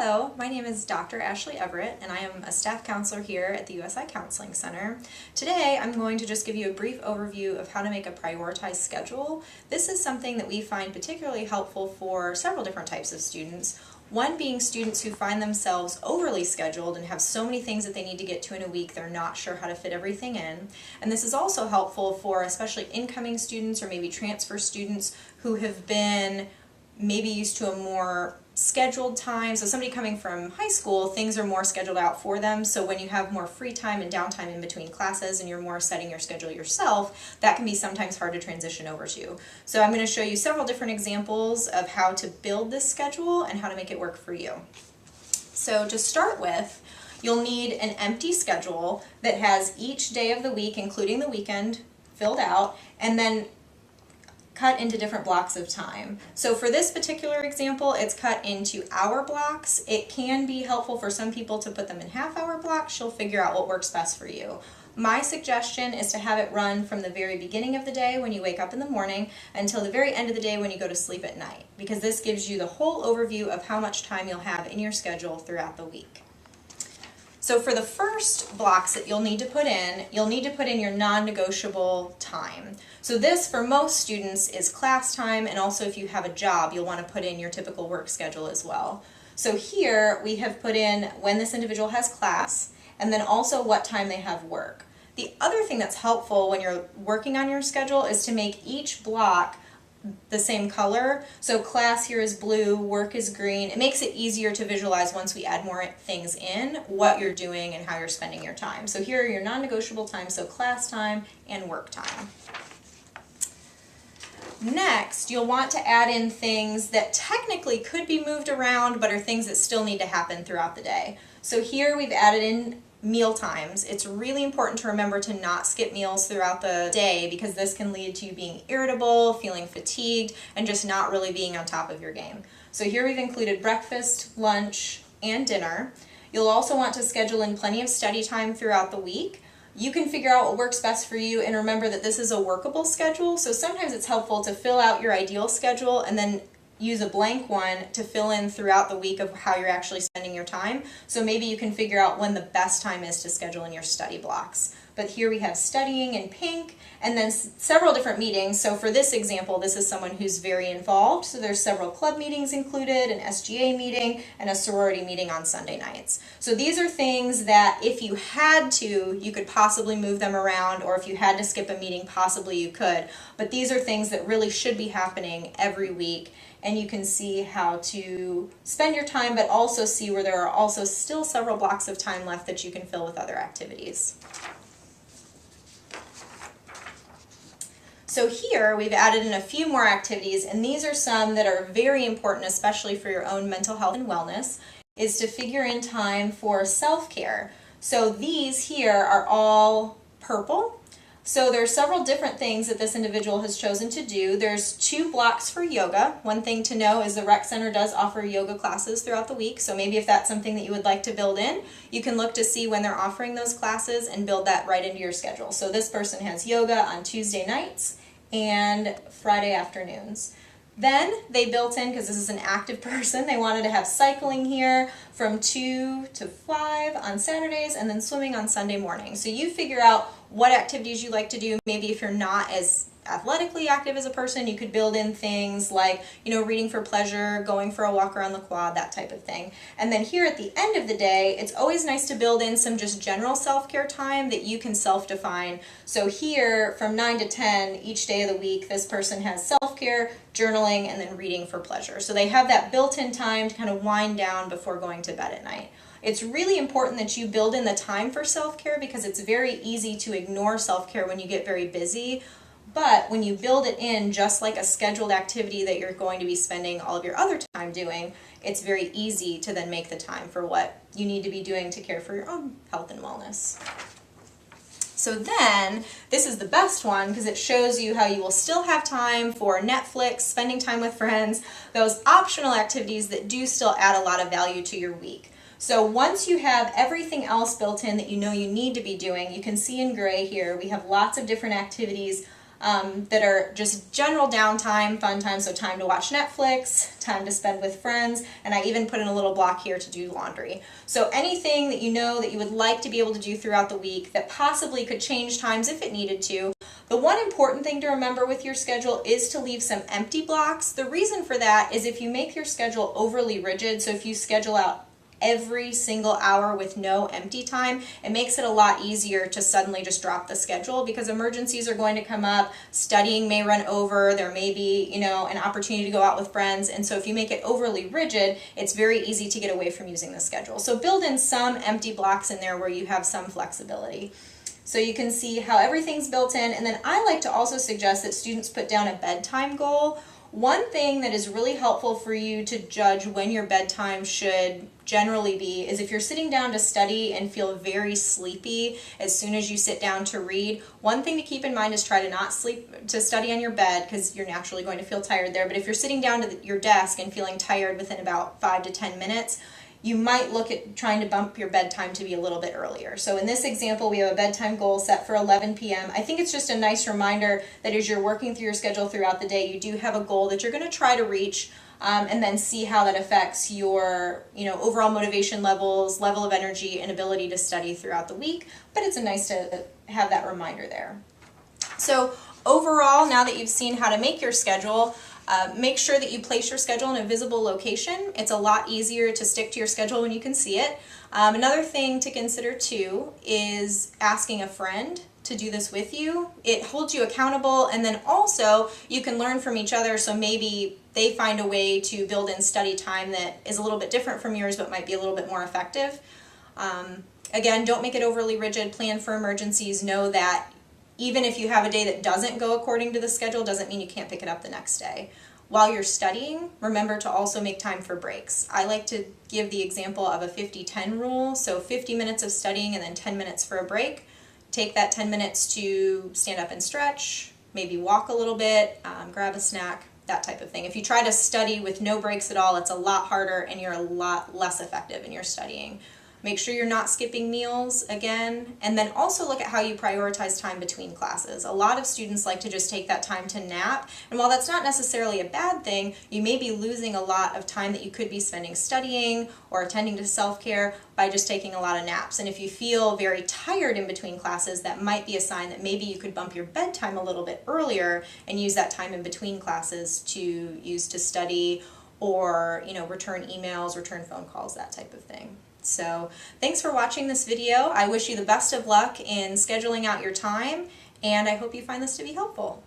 Hello, my name is Dr. Ashley Evearitt and I am a staff counselor here at the USI Counseling Center. Today I'm going to just give you a brief overview of how to make a prioritized schedule. This is something that we find particularly helpful for several different types of students. One being students who find themselves overly scheduled and have so many things that they need to get to in a week they're not sure how to fit everything in. And this is also helpful for especially incoming students or maybe transfer students who have been maybe used to a more scheduled time. So somebody coming from high school, things are more scheduled out for them. So when you have more free time and downtime in between classes and you're more setting your schedule yourself, that can be sometimes hard to transition over to. So I'm going to show you several different examples of how to build this schedule and how to make it work for you. So to start with, you'll need an empty schedule that has each day of the week, including the weekend, filled out, and then cut into different blocks of time. So for this particular example, it's cut into hour blocks. It can be helpful for some people to put them in half-hour blocks. You'll figure out what works best for you. My suggestion is to have it run from the very beginning of the day when you wake up in the morning until the very end of the day when you go to sleep at night, because this gives you the whole overview of how much time you'll have in your schedule throughout the week. So for the first blocks that you'll need to put in your non-negotiable time. So this, for most students, is class time, and also if you have a job, you'll want to put in your typical work schedule as well. So here we have put in when this individual has class, and then also what time they have work. The other thing that's helpful when you're working on your schedule is to make each block the same color. So class here is blue, work is green. It makes it easier to visualize once we add more things in, what you're doing and how you're spending your time. So here are your non-negotiable times, so class time and work time. Next, you'll want to add in things that technically could be moved around but are things that still need to happen throughout the day. So here we've added in meal times. It's really important to remember to not skip meals throughout the day, because this can lead to you being irritable, feeling fatigued, and just not really being on top of your game. So here we've included breakfast, lunch, and dinner. You'll also want to schedule in plenty of study time throughout the week. You can figure out what works best for you, and remember that this is a workable schedule, so sometimes it's helpful to fill out your ideal schedule and then use a blank one to fill in throughout the week of how you're actually spending your time. So maybe you can figure out when the best time is to schedule in your study blocks. But here we have studying in pink, and then several different meetings. So for this example, this is someone who's very involved. So there's several club meetings included, an SGA meeting, and a sorority meeting on Sunday nights. So these are things that if you had to, you could possibly move them around, or if you had to skip a meeting, possibly you could. But these are things that really should be happening every week, and you can see how to spend your time, but also see where there are also still several blocks of time left that you can fill with other activities. So here we've added in a few more activities, and these are some that are very important, especially for your own mental health and wellness, is to figure in time for self-care. So these here are all purple. So there are several different things that this individual has chosen to do. There's 2 blocks for yoga. One thing to know is the rec center does offer yoga classes throughout the week, so maybe if that's something that you would like to build in, you can look to see when they're offering those classes and build that right into your schedule. So this person has yoga on Tuesday nights and Friday afternoons. Then they built in, because this is an active person, they wanted to have cycling here from 2 to 5 on Saturdays, and then swimming on Sunday morning. So you figure out what activities you like to do. Maybe if you're not as athletically active as a person, you could build in things like, reading for pleasure, going for a walk around the quad, that type of thing. And then here at the end of the day, it's always nice to build in some just general self-care time that you can self-define. So here from 9 to 10 each day of the week, this person has self-care, journaling, and then reading for pleasure. So they have that built-in time to kind of wind down before going to bed at night. It's really important that you build in the time for self-care, because it's very easy to ignore self-care when you get very busy. But when you build it in just like a scheduled activity that you're going to be spending all of your other time doing, it's very easy to then make the time for what you need to be doing to care for your own health and wellness. So then, this is the best one because it shows you how you will still have time for Netflix, spending time with friends, those optional activities that do still add a lot of value to your week. So once you have everything else built in that you know you need to be doing, you can see in gray here, we have lots of different activities that are just general downtime, fun time, so time to watch Netflix, time to spend with friends, and I even put in a little block here to do laundry. So anything that you know that you would like to be able to do throughout the week that possibly could change times if it needed to. The one important thing to remember with your schedule is to leave some empty blocks. The reason for that is if you make your schedule overly rigid, so if you schedule out every single hour with no empty time, it makes it a lot easier to suddenly just drop the schedule because emergencies are going to come up, studying may run over, there may be, an opportunity to go out with friends, and so if you make it overly rigid, it's very easy to get away from using the schedule. So build in some empty blocks in there where you have some flexibility. So you can see how everything's built in, and then I like to also suggest that students put down a bedtime goal. One thing that is really helpful for you to judge when your bedtime should generally be is if you're sitting down to study and feel very sleepy as soon as you sit down to read. One thing to keep in mind is try to not study on your bed because you're naturally going to feel tired there. But if you're sitting down to your desk and feeling tired within about 5 to 10 minutes, you might look at trying to bump your bedtime to be a little bit earlier. So in this example, we have a bedtime goal set for 11 p.m. I think it's just a nice reminder that as you're working through your schedule throughout the day, you do have a goal that you're going to try to reach, and then see how that affects your overall motivation levels, level of energy, and ability to study throughout the week. But it's nice to have that reminder there. So overall, now that you've seen how to make your schedule, make sure that you place your schedule in a visible location. It's a lot easier to stick to your schedule when you can see it. Another thing to consider too is asking a friend to do this with you. It holds you accountable, and then also you can learn from each other, so maybe they find a way to build in study time that is a little bit different from yours but might be a little bit more effective. Again, don't make it overly rigid. Plan for emergencies. Know that even if you have a day that doesn't go according to the schedule, doesn't mean you can't pick it up the next day. While you're studying, remember to also make time for breaks. I like to give the example of a 50-10 rule, so 50 minutes of studying and then 10 minutes for a break. Take that 10 minutes to stand up and stretch, maybe walk a little bit, grab a snack, that type of thing. If you try to study with no breaks at all, it's a lot harder and you're a lot less effective in your studying. Make sure you're not skipping meals again, and then also look at how you prioritize time between classes. A lot of students like to just take that time to nap, and while that's not necessarily a bad thing, you may be losing a lot of time that you could be spending studying or attending to self-care by just taking a lot of naps. And if you feel very tired in between classes, that might be a sign that maybe you could bump your bedtime a little bit earlier and use that time in between classes to use to study or return emails, return phone calls, that type of thing. So thanks for watching this video. I wish you the best of luck in scheduling out your time, and I hope you find this to be helpful.